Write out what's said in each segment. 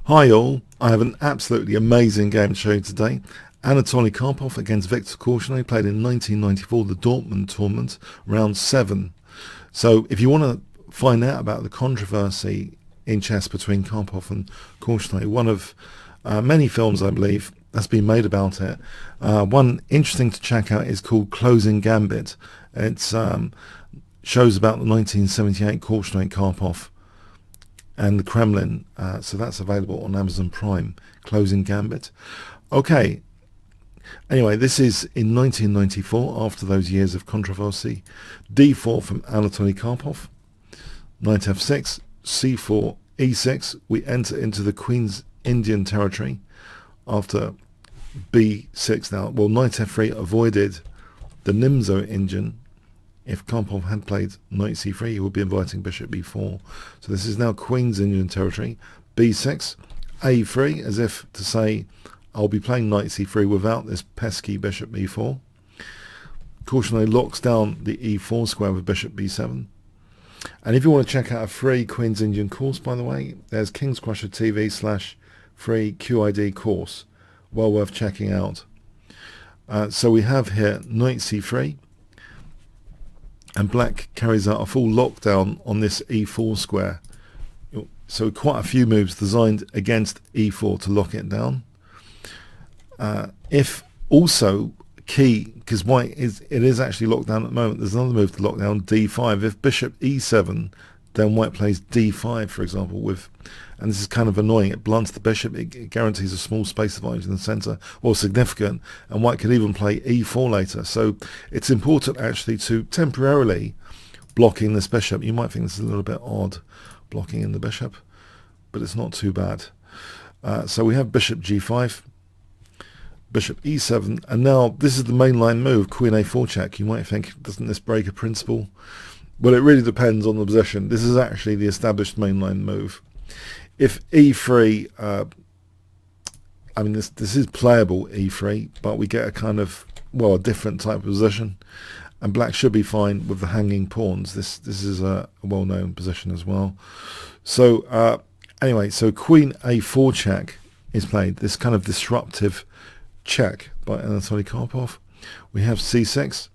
Hi all, I have an absolutely amazing game to show you today. Anatoly Karpov against Viktor Korchnoi, played in 1994, the Dortmund tournament, round 7. So if you want to find out about the controversy in chess between Karpov and Korchnoi, one of many films I believe that's been made about it. One interesting to check out is called Closing Gambit. It shows about the 1978 Korchnoi Karpov and the Kremlin, so that's available on Amazon Prime. Closing Gambit. Okay, anyway, this is in 1994, after those years of controversy. d4 from Anatoly Karpov, knight f6, c4, e6. We enter into the Queen's Indian territory after b6 now. Well, knight f3 avoided the Nimzo Indian. If Karpov had played knight c3, he would be inviting bishop b4. So this is now Queen's Indian territory. b6, a3, as if to say, I'll be playing knight c3 without this pesky bishop b4. Korchnoi locks down the e4 square with bishop b7. And if you want to check out a free Queen's Indian course, by the way, there's Kingscrusher TV / free QID course. Well worth checking out. So we have here knight c3. And black carries out a full lockdown on this e4 square. So quite a few moves designed against e4 to lock it down. If also key, because white is actually locked down at the moment, there's another move to lock down d5. If bishop e7, then white plays d5, for example, and this is kind of annoying. It blunts the bishop. It guarantees a small space advantage in the center, or significant, and white could even play e4 later. So it's important actually to temporarily blocking this bishop. You might think this is a little bit odd, blocking in the bishop, but it's not too bad. So we have bishop g5, bishop e7, and now this is the mainline move, queen a4 check. You might think, doesn't this break a principle? Well, it really depends on the position. This is actually the established mainline move. If e3, I mean this is playable e3, but we get a kind of, well, a different type of position, and black should be fine with the hanging pawns. This is a well-known position as well. So anyway, so queen a4 check is played. This kind of disruptive check by Anatoly Karpov. We have c6.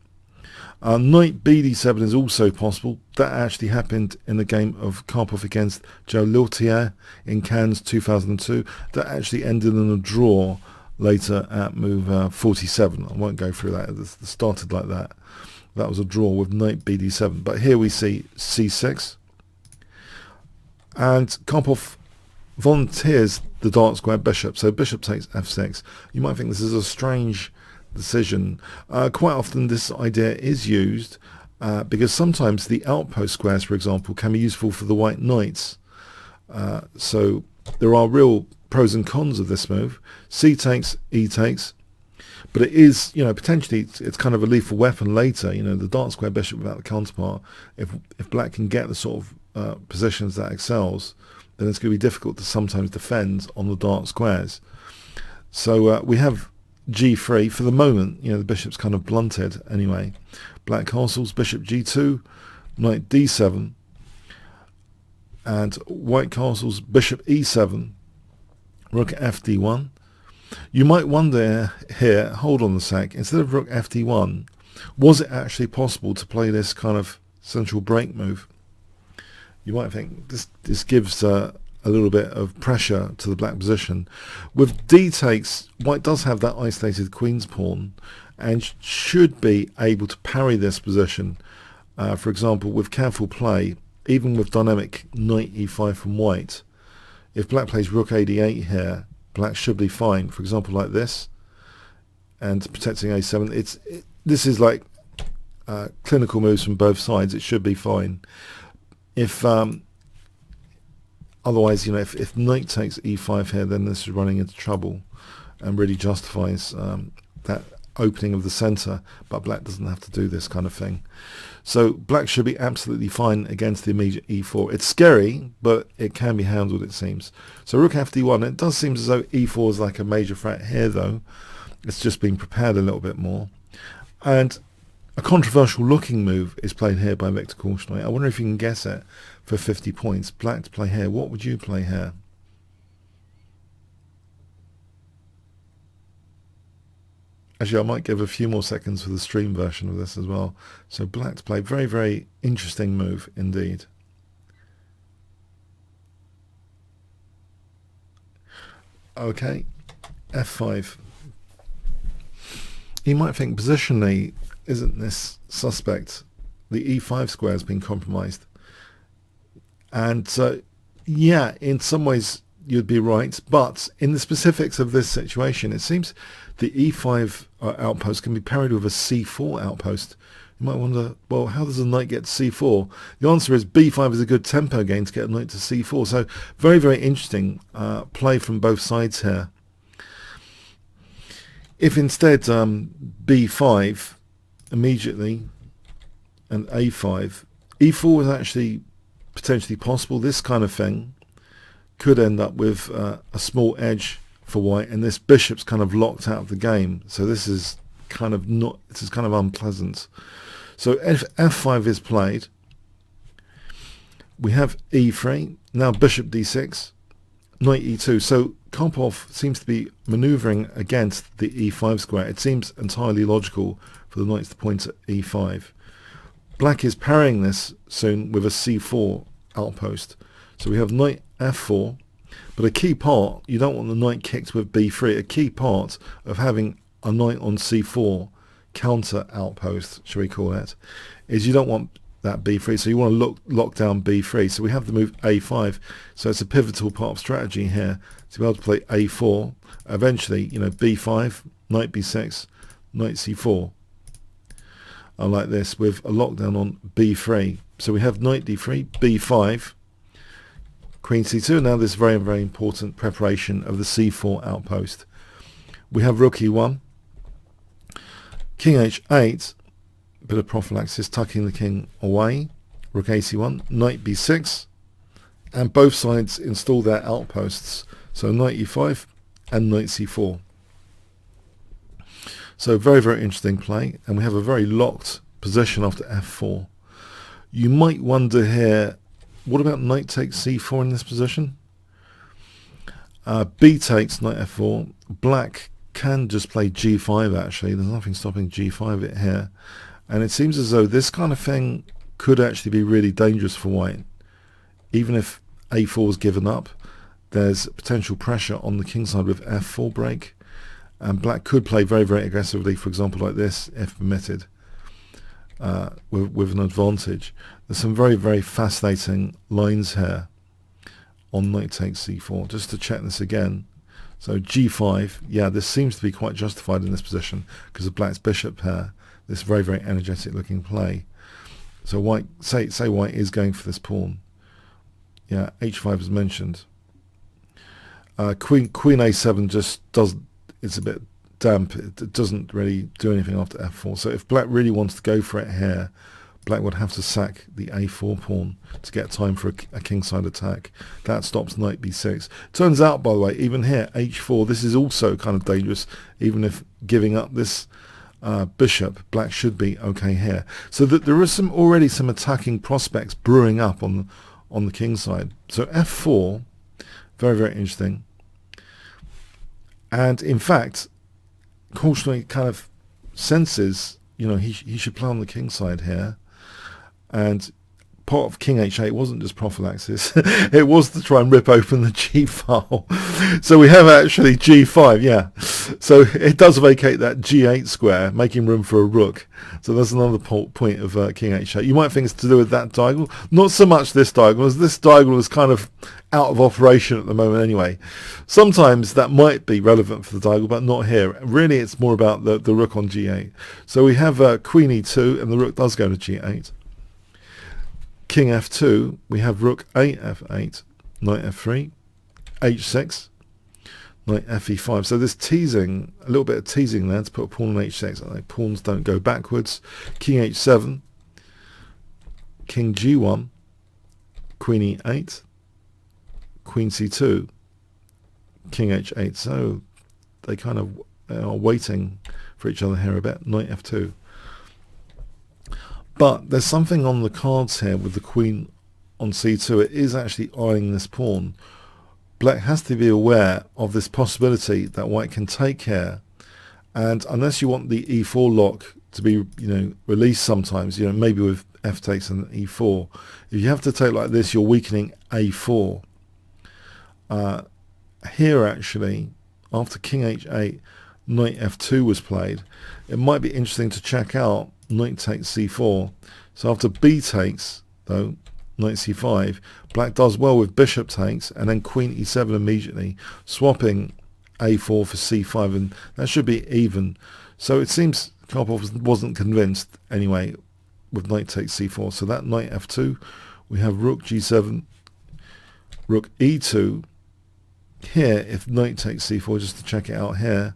Knight bd7 is also possible. That actually happened in the game of Karpov against Joe Lautier in Cannes 2002. That actually ended in a draw later at move 47. I won't go through that. It started like that. That was a draw with knight bd7. But here we see c6. And Karpov volunteers the dark square bishop. So bishop takes f6. You might think this is a strange decision. Quite often this idea is used because sometimes the outpost squares, for example, can be useful for the white knights. So there are real pros and cons of this move. C takes, E takes, but it is, potentially it's kind of a lethal weapon later. The dark square bishop without the counterpart. If black can get the sort of positions that excels, then it's going to be difficult to sometimes defend on the dark squares. So we have g3 for the moment. The bishop's kind of blunted anyway. Black castles, bishop g2, knight d7, and white castles, bishop e7, rook fd1. You might wonder here, hold on a sec, instead of rook fd1, was it actually possible to play this kind of central break move? You might think this gives a little bit of pressure to the black position. With d takes, white does have that isolated queen's pawn and should be able to parry this position. For example, with careful play, even with dynamic knight e5 from white, if black plays rook ad8 here, black should be fine. For example, like this, and protecting a7. This is like clinical moves from both sides. It should be fine. If otherwise, if knight takes e5 here, then this is running into trouble and really justifies that opening of the center, but black doesn't have to do this kind of thing. So black should be absolutely fine against the immediate e4. It's scary, but it can be handled, it seems. So rook fd1, it does seem as though e4 is like a major threat here, though. It's just being prepared a little bit more. And a controversial looking move is played here by Viktor Korchnoi. I wonder if you can guess it for 50 points. Black to play here. What would you play here? Actually, I might give a few more seconds for the stream version of this as well. So black to play. Very, very interesting move indeed. Okay, f5. You might think positionally, isn't this suspect? The e5 square has been compromised. And so, yeah, in some ways you'd be right, but in the specifics of this situation, it seems the e5 outpost can be parried with a c4 outpost. You might wonder, well, how does a knight get to c4? The answer is b5 is a good tempo gain to get a knight to c4. So very, very interesting play from both sides here. If instead b5 immediately and a5, e4 is actually potentially possible. This kind of thing could end up with a small edge for white, and this bishop's kind of locked out of the game. So this is kind of unpleasant. So if f5 is played, we have e3, now bishop d6, knight e2. So Karpov seems to be maneuvering against the e5 square. It seems entirely logical for the knights to point at e5. Black is parrying this soon with a c4 outpost. So we have knight f4, but a key part, you don't want the knight kicked with b3. A key part of having a knight on c4 counter outpost, shall we call it, is you don't want that b3, so you want to lock down b3. So we have the move a5, so it's a pivotal part of strategy here to be able to play a4. Eventually, b5, knight b6, knight c4. I like this with a lockdown on b3. So we have knight d3, b5, queen c2. Now this very, very important preparation of the c4 outpost. We have rook e1, king h8, bit of prophylaxis, tucking the king away, rook ac1, knight b6, and both sides install their outposts. So knight e5 and knight c4. So very, very interesting play, and we have a very locked position after f4. You might wonder here, what about knight takes c4 in this position? B takes knight f4. Black can just play g5 actually. There's nothing stopping g5 it here. And it seems as though this kind of thing could actually be really dangerous for white. Even if a4 is given up, there's potential pressure on the king side with f4 break. And black could play very, very aggressively, for example, like this, if permitted, with an advantage. There's some very, very fascinating lines here on knight takes c4. Just to check this again. So g5, yeah, this seems to be quite justified in this position because of black's bishop pair. This very, very energetic looking play. So white, say white is going for this pawn. Yeah, h5 is mentioned. Queen a7 just does. It's a bit damp. It doesn't really do anything after f4. So if black really wants to go for it here, black would have to sack the a4 pawn to get time for a kingside attack. That stops knight b6. Turns out, by the way, even here, h4, this is also kind of dangerous. Even if giving up this bishop, black should be okay here. So that there is already some attacking prospects brewing up on the king side. So f4, very, very interesting. And in fact, Korchnoi kind of senses, he should play on the king side here. And part of king h8 wasn't just prophylaxis. It was to try and rip open the g file. So we have actually g5, yeah. So it does vacate that g8 square, making room for a rook. So that's another point of king h8. You might think it's to do with that diagonal. Not so much this diagonal, as this diagonal is kind of out of operation at the moment anyway. Sometimes that might be relevant for the diagonal, but not here. Really, it's more about the rook on g8. So we have queen e2, and the rook does go to g8. King f2, we have rook a f8, knight f3, h6, knight fe5. So there's teasing, a little bit of teasing there to put a pawn on h6. Like pawns don't go backwards. King h7, king g1, queen e8, queen c2, king h8. So they kind of are waiting for each other here a bit. Knight f2. But there's something on the cards here with the queen on c2. It is actually eyeing this pawn. Black has to be aware of this possibility that white can take here And unless you want the e4 lock to be, released sometimes, maybe with f takes and e4, if you have to take like this, you're weakening a4. Here actually, after king h8, knight f2 was played, it might be interesting to check out knight takes c4. So after b takes, though, knight c5, black does well with bishop takes, and then queen e7 immediately, swapping a4 for c5, and that should be even. So it seems Karpov wasn't convinced anyway with knight takes c4. So that knight f2, we have rook g7, rook e2. Here, if knight takes c4, just to check it out here,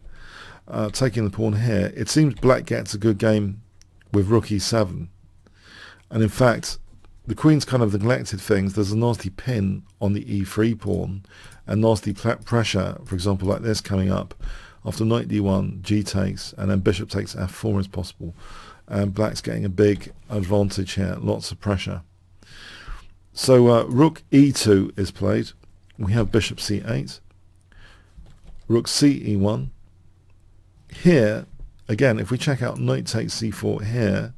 taking the pawn here, it seems black gets a good game with rook e7. And in fact, the queen's kind of neglected things. There's a nasty pin on the e3 pawn, and nasty pressure, for example, like this coming up after knight d1, g takes, and then bishop takes f4 is possible. And black's getting a big advantage here, lots of pressure. So rook e2 is played. We have bishop c8, rook ce1. Here, again, if we check out knight takes c4 here,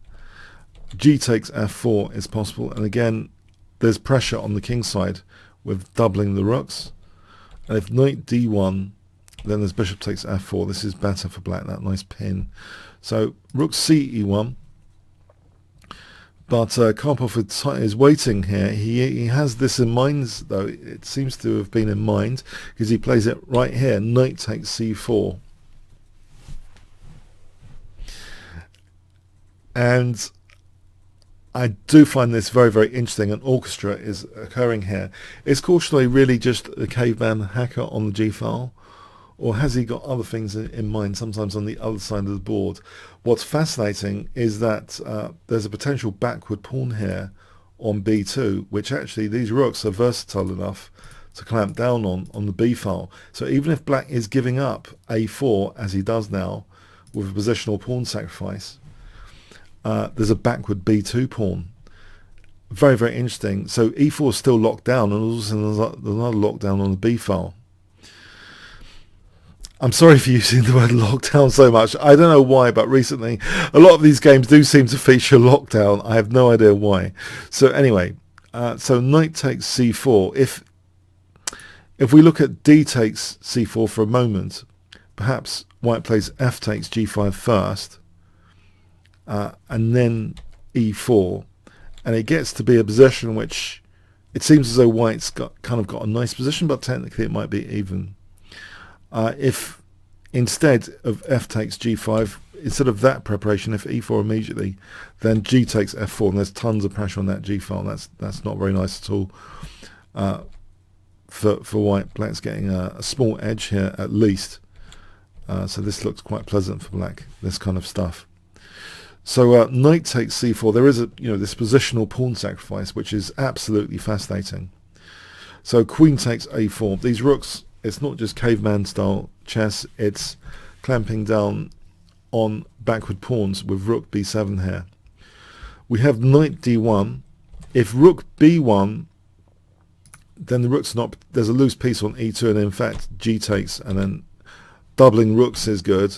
g takes f4 is possible, and again, there's pressure on the king side with doubling the rooks. And if knight d1, then there's bishop takes f4. This is better for black, that nice pin. So rook ce1. But Karpov is waiting here. He has this in mind, though. It seems to have been in mind, because he plays it right here. Knight takes c4. And I do find this very, very interesting. An orchestra is occurring here. Is Korchnoi really just a caveman hacker on the g-file? Or has he got other things in mind, sometimes on the other side of the board? What's fascinating is that there's a potential backward pawn here on b2, which actually these rooks are versatile enough to clamp down on the b file. So even if black is giving up a4, as he does now, with a positional pawn sacrifice, there's a backward b2 pawn. Very, very interesting. So e4 is still locked down, and also there's another lockdown on the b file. I'm sorry for using the word lockdown so much. I don't know why, but recently a lot of these games do seem to feature lockdown. I have no idea why. So anyway, so knight takes c4. If we look at d takes c4 for a moment, perhaps white plays f takes g5 first, and then e4, and it gets to be a position which it seems as though white's got a nice position, but technically it might be even. If instead of f takes g5, instead of that preparation, if e4 immediately, then g takes f4, and there's tons of pressure on that g file. That's not very nice at all for white. Black's getting a small edge here at least, so this looks quite pleasant for black, this kind of stuff. So knight takes c4. There is this positional pawn sacrifice, which is absolutely fascinating. So queen takes a4. These rooks, it's not just caveman style chess, it's clamping down on backward pawns with rook b7 here. We have knight d1. If rook b1, then the rook's not, there's a loose piece on e2, and in fact g takes, and then doubling rooks is good.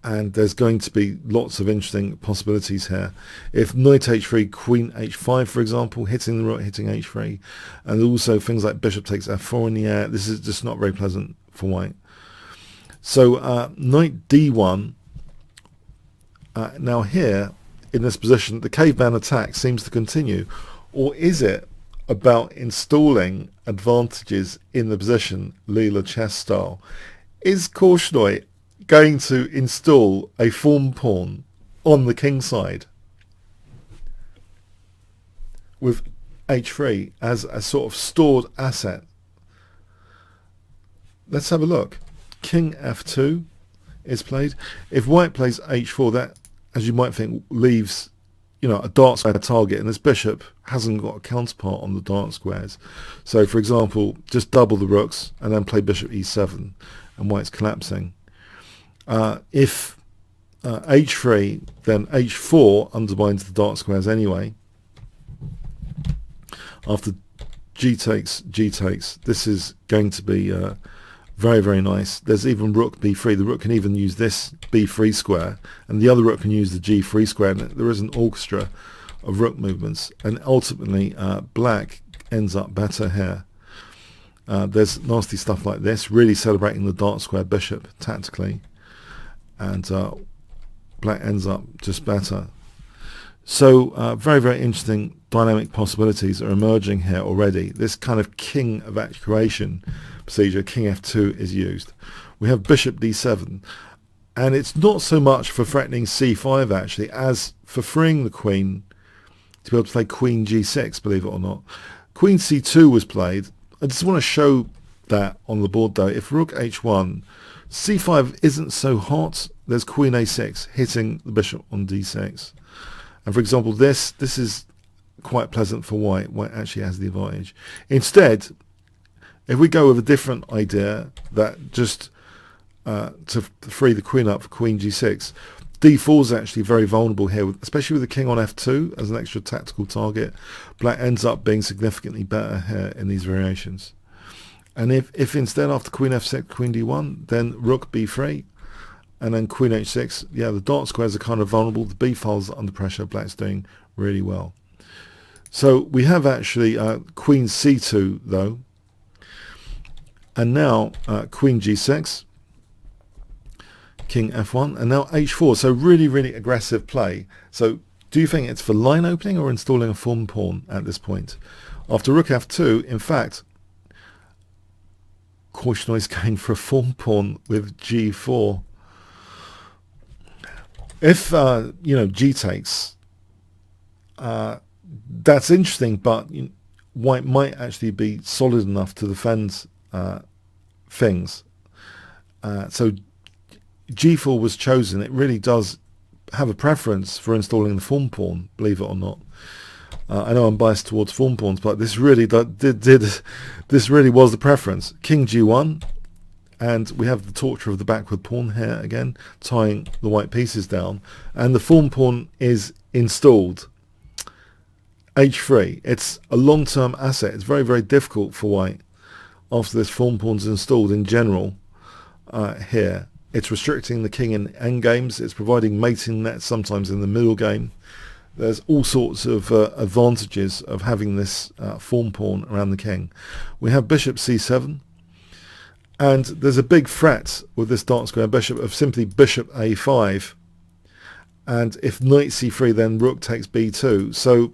And there's going to be lots of interesting possibilities here. If knight h3, queen h5, for example, hitting the rook, hitting h3, and also things like bishop takes f4 in the air, this is just not very pleasant for white. So knight d1, now here, in this position, the caveman attack seems to continue. Or is it about installing advantages in the position, Leela chess style? Is Korchnoi going to install a form pawn on the king side with h3 as a sort of stored asset? Let's have a look. King f2 is played. If white plays h4, that, as you might think, leaves a dark square target, and this bishop hasn't got a counterpart on the dark squares. So for example, just double the rooks and then play bishop e7, and white's collapsing. If h3, then h4 undermines the dark squares anyway. After g takes, this is going to be Very, very nice. There's even rook b3. The rook can even use this b3 square, and the other rook can use the g3 square. And there is an orchestra of rook movements, and ultimately black ends up better here. There's nasty stuff like this, really celebrating the dark square bishop tactically, and black ends up just better. So very, very interesting dynamic possibilities are emerging here already. This kind of king evacuation procedure, king f2, is used. We have bishop d7, and it's not so much for threatening c5 actually as for freeing the queen to be able to play queen g6, believe it or not. Queen c2 was played. I just want to show that on the board though. If rook h1, c5 isn't so hot. There's queen a6 hitting the bishop on d6. And for example, this is quite pleasant for white. White actually has the advantage. Instead, if we go with a different idea, that just to free the queen up for queen g6, d4 is actually very vulnerable here, especially with the king on f2 as an extra tactical target. Black ends up being significantly better here in these variations. And if instead after queen f6, queen d1, then rook b3, and then queen h6, yeah, the dark squares are kind of vulnerable. The b files are under pressure. Black's doing really well. So we have actually queen c2 though, and now queen g6, king f1, and now h4. So really, really aggressive play. So do you think it's for line opening or installing a form pawn at this point? After rook f2, in fact, Korchnoi is going for a form pawn with g4. If g takes, that's interesting, but white might actually be solid enough to defend things. So g4 was chosen. It really does have a preference for installing the form pawn, believe it or not. I know I'm biased towards form pawns, but this really this really was the preference. King g1, and we have the torture of the backward pawn here again, tying the white pieces down, and the form pawn is installed. h3. It's a long-term asset. It's very, very difficult for white after this form pawn's installed in general here. It's restricting the king in endgames. It's providing mating nets sometimes in the middle game. There's all sorts of advantages of having this form pawn around the king. We have bishop c7, and there's a big threat with this dark square bishop of simply bishop a5, and if knight c3, then rook takes b2. So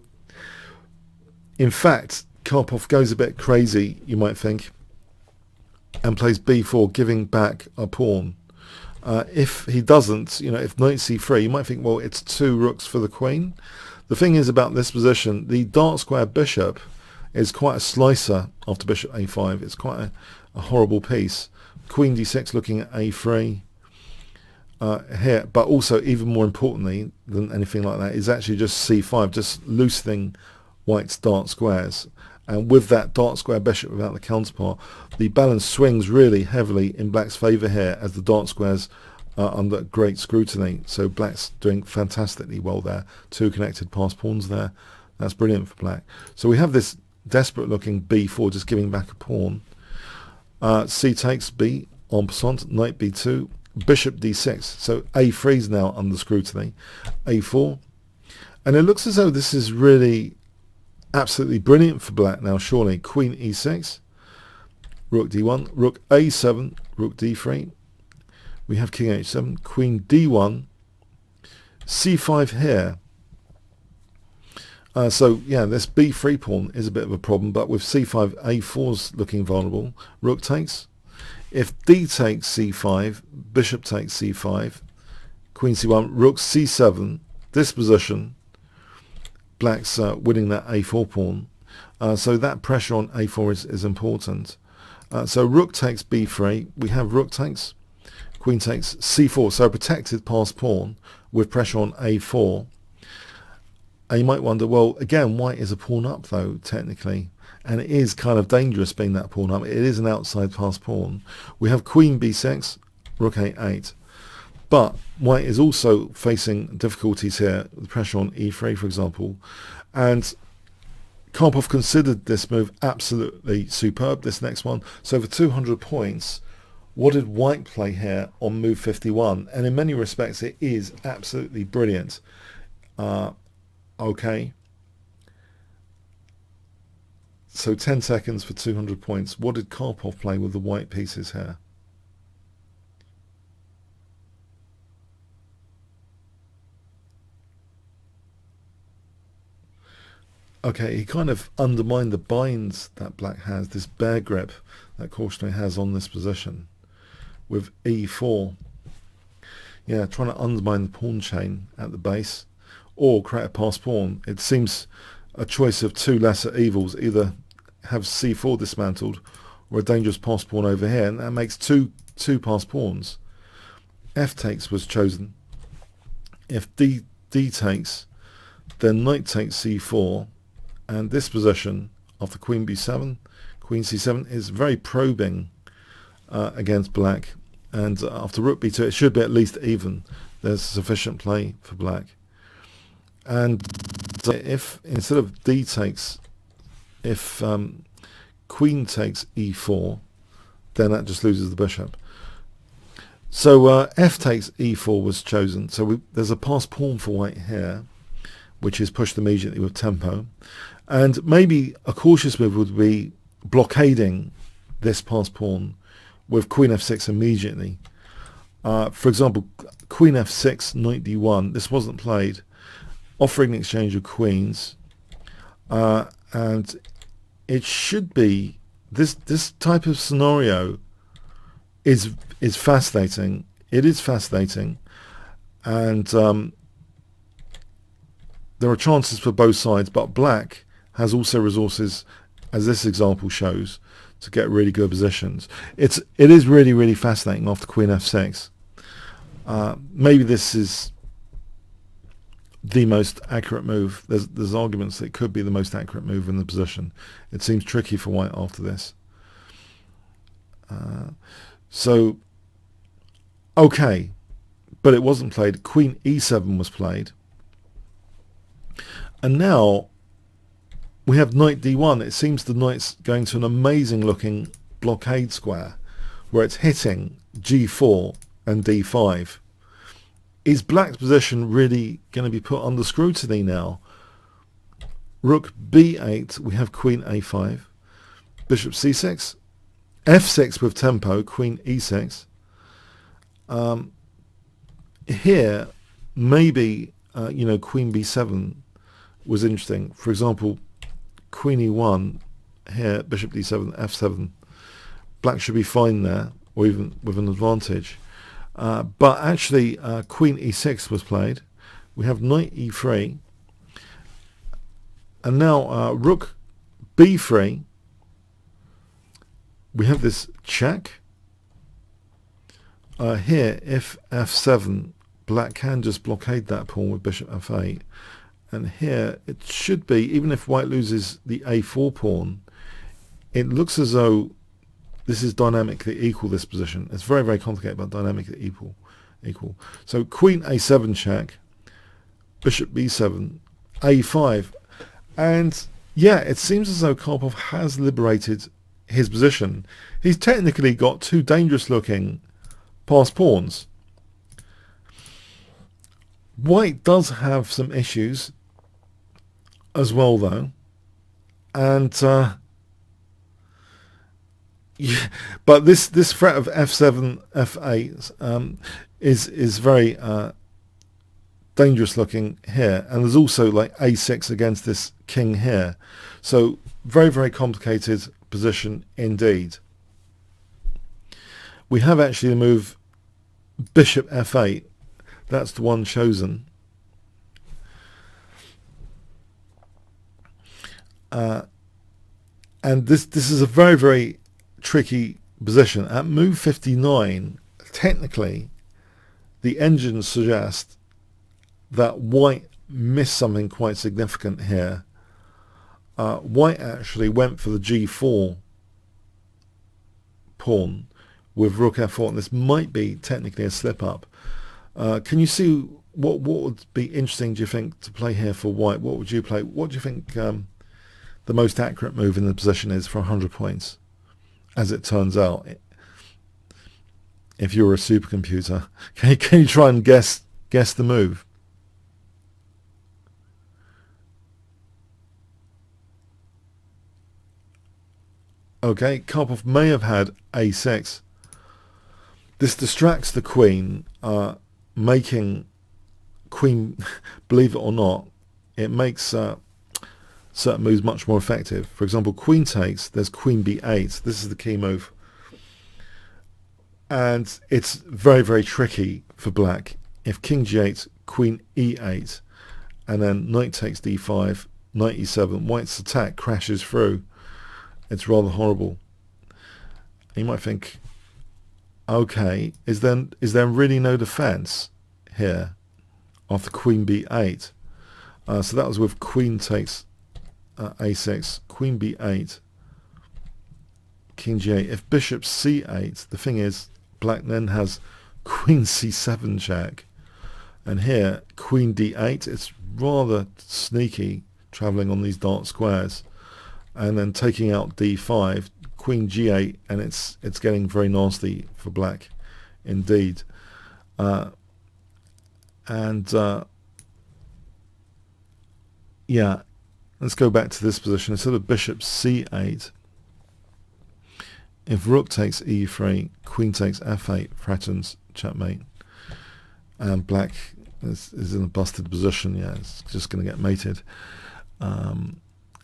in fact, Karpov goes a bit crazy, you might think, and plays b4, giving back a pawn. If he doesn't, if knight c3, you might think, well, it's two rooks for the queen. The thing is about this position, the dark square bishop is quite a slicer after bishop a5. It's quite a horrible piece. Queen d6 looking at a3 here, but also even more importantly than anything like that is actually just c5, just loosening white's dark squares. And with that dark square bishop without the counterpart, the balance swings really heavily in black's favour here as the dark squares are under great scrutiny. So black's doing fantastically well there. Two connected passed pawns there. That's brilliant for black. So we have this desperate looking b4 just giving back a pawn. C takes b, en passant, knight b2, bishop d6. So a3 is now under scrutiny. a4. And it looks as though this is really absolutely brilliant for black now, surely. Queen e6, rook d1, rook a7, rook d3. We have king h7, queen d1, c5 here. So yeah, this b3 pawn is a bit of a problem, but with c5, a4's looking vulnerable. Rook takes. If d takes c5, bishop takes c5, queen c1, rook c7. This position, black's winning that a4 pawn. So that pressure on a4 is important. So rook takes b3. We have rook takes, queen takes c4. So a protected passed pawn with pressure on a4. And you might wonder, well, again, white is a pawn up, though, technically. And it is kind of dangerous being that pawn up. It is an outside passed pawn. We have queen b6, rook a8. But white is also facing difficulties here, with pressure on e3, for example. And Karpov considered this move absolutely superb, this next one. So for 200 points, What did white play here on move 51? And in many respects it is absolutely brilliant. Okay. So 10 seconds for 200 points. What did Karpov play with the white pieces here? Okay, he kind of undermined the binds that black has, this bear grip that Korchnoi has on this position with e4. Yeah, trying to undermine the pawn chain at the base or create a pass pawn. It seems a choice of two lesser evils, either have c4 dismantled or a dangerous pass pawn over here, and that makes two pass pawns. F takes was chosen. If d takes, then knight takes c4, and this position after queen b7, queen c7 is very probing against black, and after rook b2 it should be at least even. There's sufficient play for black. And if instead of d takes, if queen takes e4, then that just loses the bishop. So f takes e4 was chosen. So there's a pass pawn for white here, which is pushed immediately with tempo. And maybe a cautious move would be blockading this pass pawn with queen f6 immediately. For example, queen f6, knight d1. This wasn't played, offering an exchange of queens, and it should be this type of scenario is fascinating. It is fascinating, and there are chances for both sides, but black has also resources, as this example shows, to get really good positions. It is really fascinating after queen f6. Maybe this is the most accurate move. There's arguments that it could be the most accurate move in the position. It seems tricky for white after this. So, okay, but it wasn't played. Queen e7 was played. And now we have knight d1. It seems the knight's going to an amazing looking blockade square where it's hitting g4 and d5. Is black's position really going to be put under scrutiny now? Rook b8, we have queen a5, bishop c6, f6 with tempo, queen e6. Here, maybe, queen b7 was interesting. For example, queen e1, here, bishop d7, f7. Black should be fine there, or even with an advantage. But actually, queen e6 was played. We have knight e3. And now rook b3. We have this check. Here, if f7, black can just blockade that pawn with bishop f8. And here, it should be, even if white loses the a4 pawn, it looks as though this is dynamically equal, this position. It's very complicated, but dynamically equal. So queen a7 check, bishop b7, a5. And yeah, it seems as though Karpov has liberated his position. He's technically got two dangerous looking pass pawns. White does have some issues as well, though. And yeah, but this threat of f7, f8 is very dangerous looking here, and there's also like a6 against this king here. So very complicated position indeed. We have actually the move bishop f8. That's the one chosen. And this is a very tricky position. At move 59, technically, the engines suggest that white missed something quite significant here. White actually went for the g4 pawn with rook f4, and this might be technically a slip-up. Can you see what would be interesting, do you think, to play here for white? What would you play? What do you think the most accurate move in the position is for 100 points, as it turns out? if you're a supercomputer. Can you try and guess the move? Okay, Karpov may have had a6. This distracts the queen, making queen, believe it or not, it makes certain moves much more effective. For example, queen takes, there's queen b8. This is the key move. And it's very, very tricky for black. If king g8, queen e8, and then knight takes d5, knight e7, white's attack crashes through. It's rather horrible. You might think, okay, is there really no defense here after queen b8? So that was with queen takes a6, queen b8, king g8. If bishop c8, the thing is, black then has queen c7 check, and here queen d8. It's rather sneaky travelling on these dark squares, and then taking out d5, queen g8, and it's getting very nasty for black indeed. Yeah, let's go back to this position. Instead of bishop c8, if rook takes e3, queen takes f8, threatens checkmate, and black is in a busted position. Yeah, it's just going to get mated.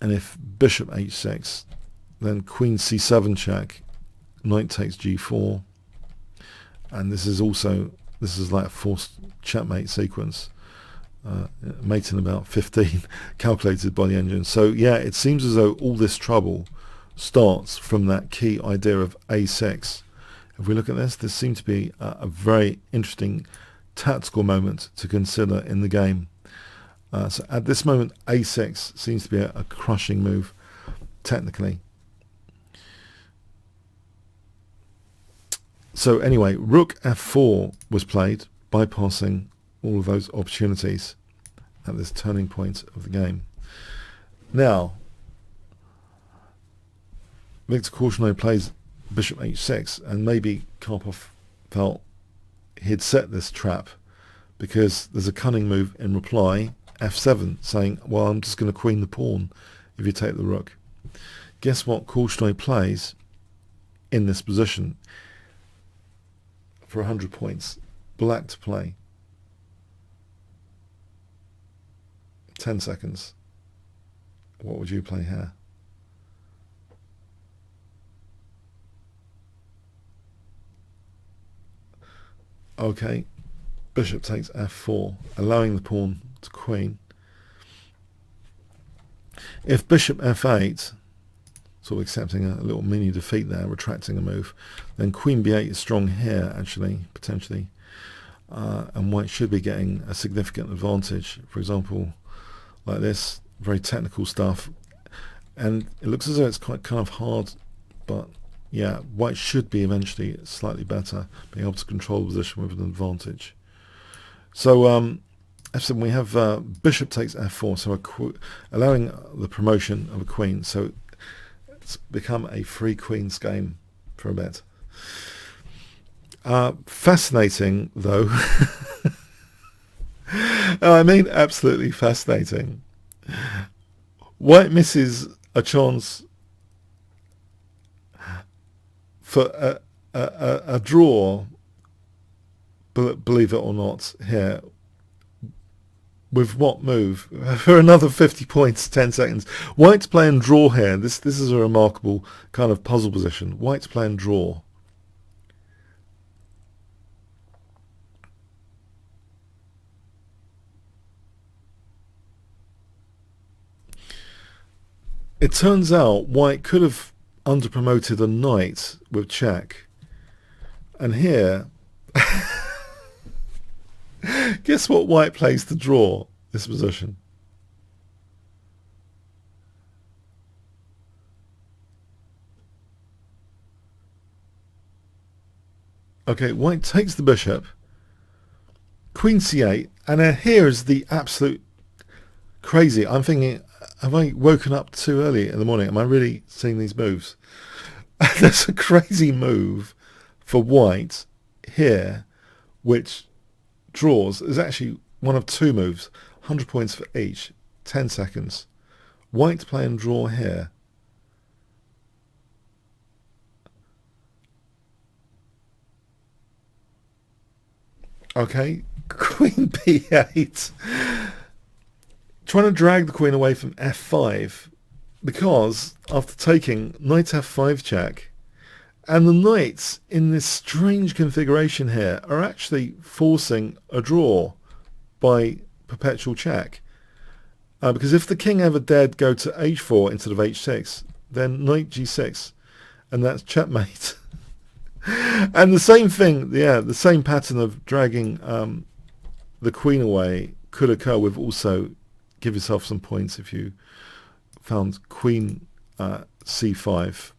And if bishop h6, then queen c7 check, knight takes g4, and this is like a forced checkmate sequence, mate in about 15, calculated by the engine. So yeah, it seems as though all this trouble starts from that key idea of a6. If we look at this seems to be a very interesting tactical moment to consider in the game. So at this moment, a6 seems to be a crushing move, technically. So anyway, rook f4 was played, bypassing all of those opportunities at this turning point of the game. Now, Viktor Korchnoi plays bishop h6, and maybe Karpov felt he'd set this trap because there's a cunning move in reply, f7, saying, well, I'm just going to queen the pawn if you take the rook. Guess what Korchnoi plays in this position for 100 points? Black to play. 10 seconds. What would you play here? Okay, bishop takes f4, allowing the pawn to queen. If bishop f8, sort of accepting a little mini defeat there, retracting a move, then queen b8 is strong here, actually, potentially, and white should be getting a significant advantage. For example, like this, very technical stuff, and it looks as though it's quite kind of hard, but yeah, white should be eventually slightly better, being able to control the position with an advantage. So f7, we have bishop takes f4, so allowing the promotion of a queen. So it's become a free queens game for a bit. Fascinating, though. I mean, absolutely fascinating. White misses a chance for a draw, believe it or not, here. With what move? For another 50 points, 10 seconds. White's playing draw here. This is a remarkable kind of puzzle position. White's playing draw. It turns out white could have underpromoted a knight with check, and here guess what white plays to draw this position? Okay, white takes the bishop, queen c8, and then here is the absolute crazy. I'm thinking, have I woken up too early in the morning? Am I really seeing these moves? There's a crazy move for white here, which draws, is actually one of two moves, 100 points for each, 10 seconds. White play and draw here. Okay, queen b8. Trying to drag the queen away from f5, because after taking knight f5 check, and the knights in this strange configuration here are actually forcing a draw by perpetual check. Because if the king ever dared go to h4 instead of h6, then knight g6, and that's checkmate. And the same thing, yeah, the same pattern of dragging the queen away could occur with also give yourself some points if you found queen c5.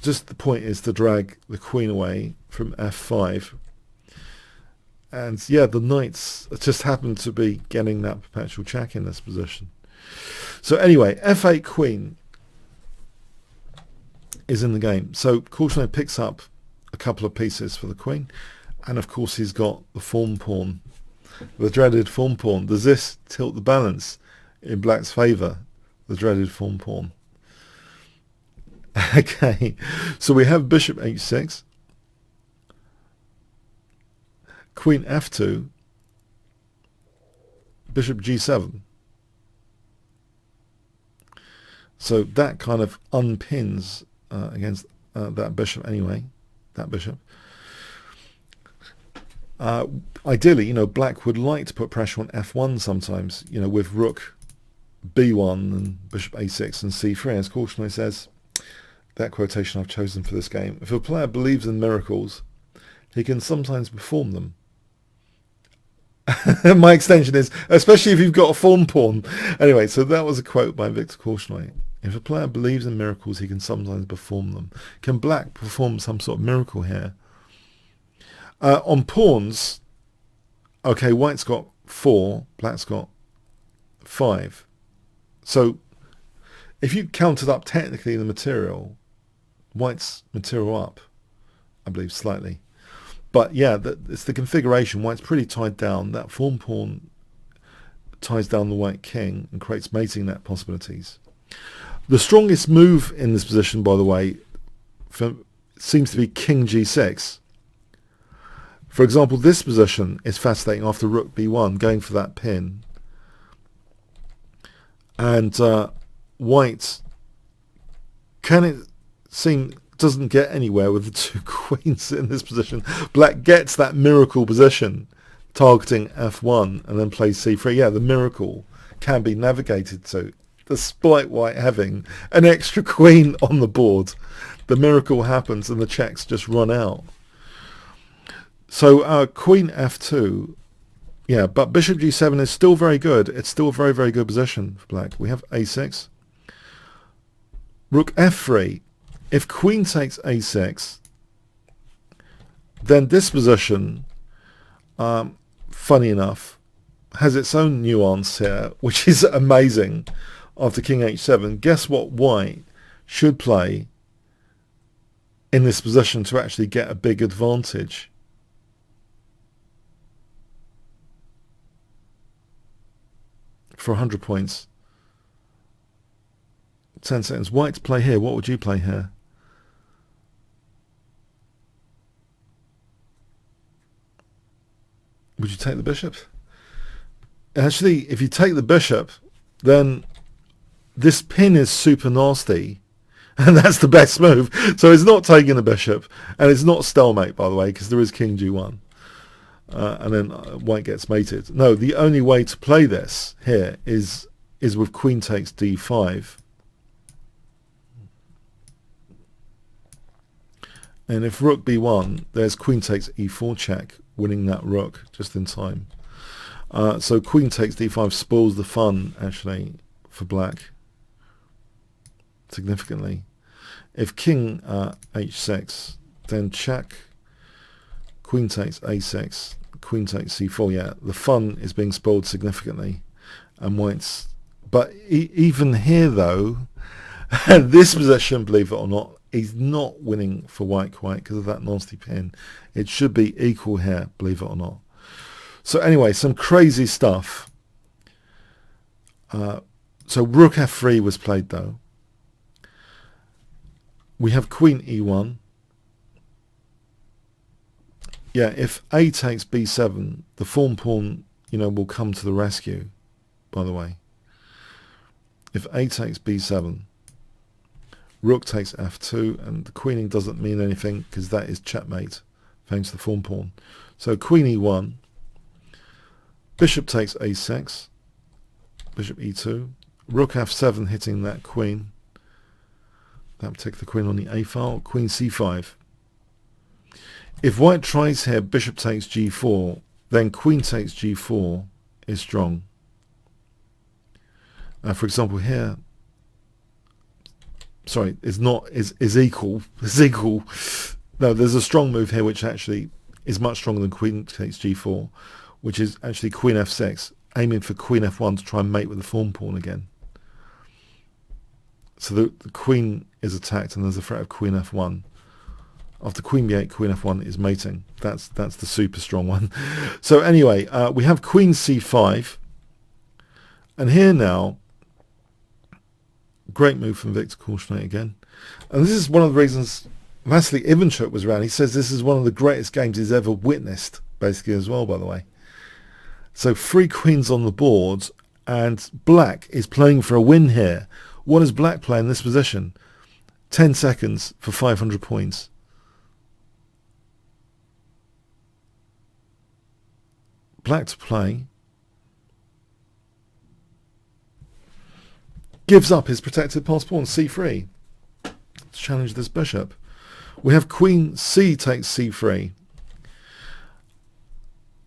Just the point is to drag the queen away from f5. And yeah, the knights just happen to be getting that perpetual check in this position. So anyway, f8 queen is in the game. So Korchnoi picks up a couple of pieces for the queen, and of course he's got the fawn pawn, the dreaded fawn pawn. Does this tilt the balance in black's favour? The dreaded fawn pawn. Okay, so we have bishop h6, queen f2, bishop g7. So that kind of unpins against that bishop anyway, that bishop. Ideally, black would like to put pressure on f1 sometimes, with rook b1 and bishop a6 and c3, as Korchnoi says, that quotation I've chosen for this game. If a player believes in miracles, he can sometimes perform them. My extension is, especially if you've got a fawn pawn. Anyway, so that was a quote by Viktor Korchnoi. If a player believes in miracles, he can sometimes perform them. Can black perform some sort of miracle here? On pawns, okay, white's got 4, black's got 5. So if you counted up technically the material, white's material up, I believe, slightly. But yeah, it's the configuration. White's pretty tied down. That fawn pawn ties down the white king and creates mating net possibilities. The strongest move in this position, by the way, seems to be king g6. For example, this position is fascinating after rook b1, going for that pin. And white, doesn't get anywhere with the two queens in this position. Black gets that miracle position, targeting f1, and then plays c3. Yeah, the miracle can be navigated to, despite white having an extra queen on the board. The miracle happens and the checks just run out. So queen f2, yeah, but bishop g7 is still very good. It's still a very, very good position for black. We have a6. Rook f3. If queen takes a6, then this position, funny enough, has its own nuance here, which is amazing. After king h7, guess what white should play in this position to actually get a big advantage? For 100 points. 10 seconds. White to play here. What would you play here? Would you take the bishop? Actually, if you take the bishop, then this pin is super nasty, and that's the best move. So it's not taking the bishop, and it's not stalemate, by the way, because there is king g1. And then white gets mated. No, the only way to play this here is with queen takes d5. And if rook b1, there's queen takes e4 check, winning that rook just in time. So queen takes d5 spoils the fun, actually, for black significantly. If king h6, then check, queen takes a6, queen takes c4. Yeah, the fun is being spoiled significantly, and white's. But even here, though, this position, believe it or not, he's not winning for white quite because of that nasty pin. It should be equal here, believe it or not. So anyway, some crazy stuff. So rook f3 was played though. We have queen e1. Yeah, if a takes b7, the form pawn, will come to the rescue, by the way. If a takes b7, rook takes f2, and the queening doesn't mean anything because that is checkmate, thanks to the form pawn. So queen e1, bishop takes a6, bishop e2, rook f7 hitting that queen. That would take the queen on the a file, queen c5. If white tries here, bishop takes g4, then queen takes g4 is strong. For example, here, sorry, is equal. Is equal. No, there's a strong move here which actually is much stronger than queen takes g4, which is actually queen f6, aiming for queen f1 to try and mate with the form pawn again. So the queen is attacked and there's a threat of queen f1. After queen b8, queen f1 is mating. That's the super strong one. So anyway, we have queen c5. And here now, great move from Viktor Korchnoi again. And this is one of the reasons Vasily Ivanchuk was around. He says this is one of the greatest games he's ever witnessed, basically, as well, by the way. So 3 queens on the board, and black is playing for a win here. What does black play in this position? 10 seconds for 500 points. Black to play. Gives up his protected pass pawn, c3. To challenge this bishop. We have queen c takes c3.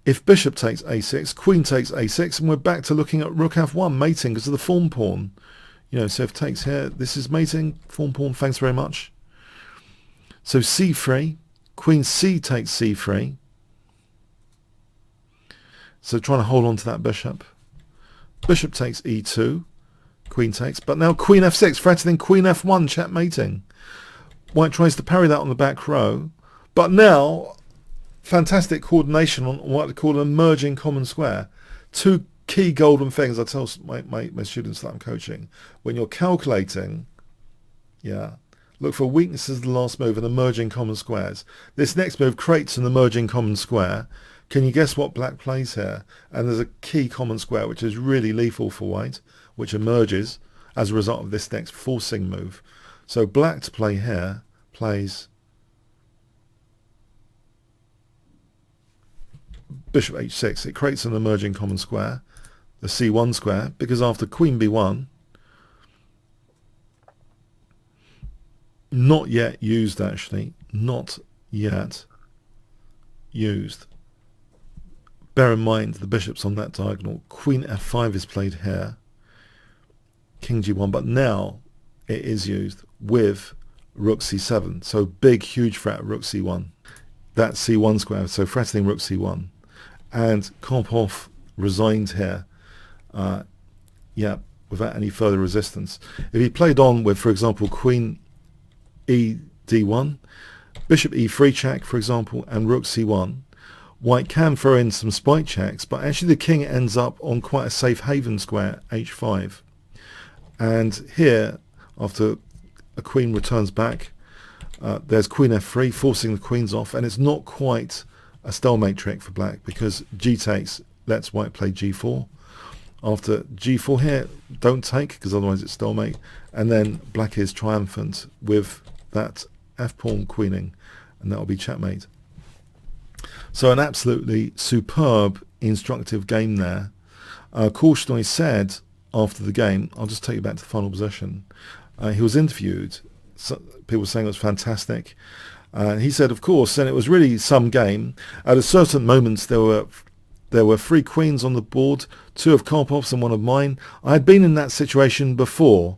If bishop takes a6, queen takes a6, and we're back to looking at rook f1, mating because of the form pawn. So if takes here, this is mating, form pawn, thanks very much. So c3, queen c takes c3. So trying to hold on to that bishop. Bishop takes e2, queen takes, but now queen f6, threatening queen f1, checkmating. White tries to parry that on the back row, but now fantastic coordination on what they call an emerging common square. 2 key golden things I tell my students that I'm coaching. When you're calculating, look for weaknesses of the last move and emerging common squares. This next move creates an emerging common square. Can you guess what black plays here? And there's a key common square which is really lethal for white, which emerges as a result of this next forcing move. So black to play here plays bishop h6. It creates an emerging common square, the c1 square, because after queen b1, not yet used actually, not yet used. Bear in mind the bishop's on that diagonal. Queen f5 is played here, king g1, but now it is used with rook c7. So big, huge threat, rook c1. That c1 square, so threatening rook c1. And Karpov resigned here, without any further resistance. If he played on with, for example, queen e d1, bishop e3 check, for example, and rook c1, white can throw in some spike checks, but actually the king ends up on quite a safe haven square, h5. And here, after a queen returns back, there's queen f3, forcing the queens off, and it's not quite a stalemate trick for black because g takes lets white play g4. After g4 here, don't take because otherwise it's stalemate, and then black is triumphant with that f-pawn queening, and that will be checkmate. So an absolutely superb, instructive game there. Korchnoi said after the game, I'll just take you back to the final position, he was interviewed, so people were saying it was fantastic. He said, of course, and it was really some game. At a certain moment, there were 3 queens on the board, 2 of Karpov's and 1 of mine. I had been in that situation before.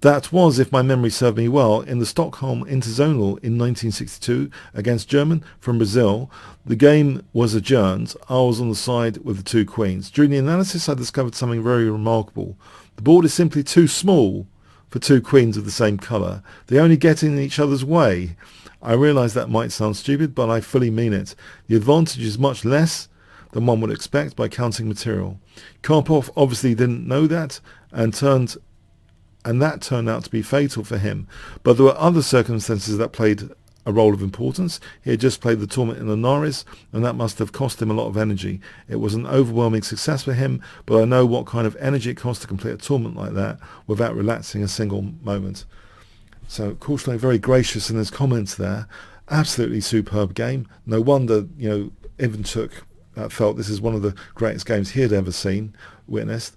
That was, if my memory served me well, in the Stockholm Interzonal in 1962 against German from Brazil. The game was adjourned. I was on the side with the 2 queens. During the analysis, I discovered something very remarkable. The board is simply too small for two queens of the same colour. They only get in each other's way. I realise that might sound stupid, but I fully mean it. The advantage is much less than one would expect by counting material. Karpov obviously didn't know that, and that turned out to be fatal for him. But there were other circumstances that played a role of importance. He had just played the tournament in Linares, and that must have cost him a lot of energy. It was an overwhelming success for him, but I know what kind of energy it costs to complete a tournament like that without relaxing a single moment. So Korchnoi very gracious in his comments there. Absolutely superb game. No wonder, Ivanchuk felt this is one of the greatest games he had ever witnessed.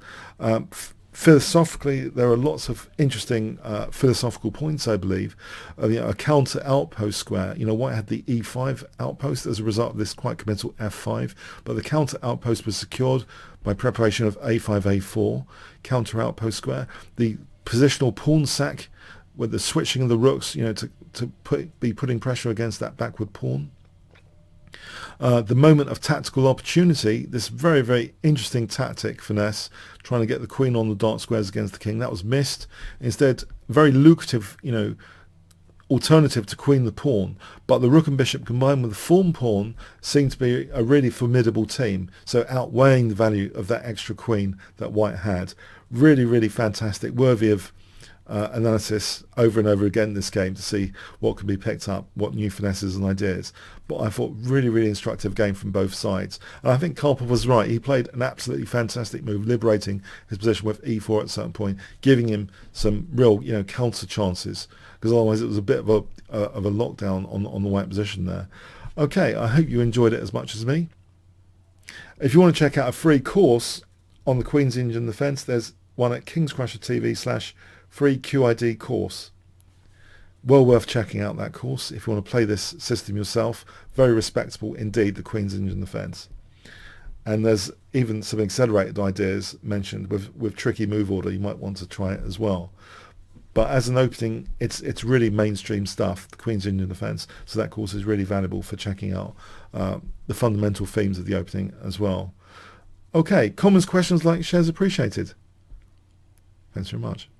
Philosophically, there are lots of interesting philosophical points, I believe. A counter outpost square. White had the e5 outpost as a result of this quite committal f5, but the counter outpost was secured by preparation of a5, a4, counter outpost square. The positional pawn sack with the switching of the rooks, to be putting pressure against that backward pawn. The moment of tactical opportunity, this very, very interesting tactic, finesse, trying to get the queen on the dark squares against the king, that was missed. Instead, very lucrative, alternative to queen the pawn, but the rook and bishop combined with the form pawn seemed to be a really formidable team, so outweighing the value of that extra queen that white had. Really, really fantastic, worthy of analysis over and over again this game to see what can be picked up, what new finesses and ideas. But I thought really, really instructive game from both sides. And I think Karpov was right. He played an absolutely fantastic move, liberating his position with e4 at a certain point, giving him some real, counter chances, because otherwise it was a bit of a lockdown on the white position there. Okay, I hope you enjoyed it as much as me. If you want to check out a free course on the Queen's Indian defence, there's one at Kingscrusher TV/ free QID course. Well worth checking out that course if you want to play this system yourself. Very respectable indeed, the Queen's Indian defence. And there's even some accelerated ideas mentioned with tricky move order. You might want to try it as well. But as an opening, it's really mainstream stuff, the Queen's Indian defence. So that course is really valuable for checking out the fundamental themes of the opening as well. Okay, comments, questions, likes, shares appreciated. Thanks very much.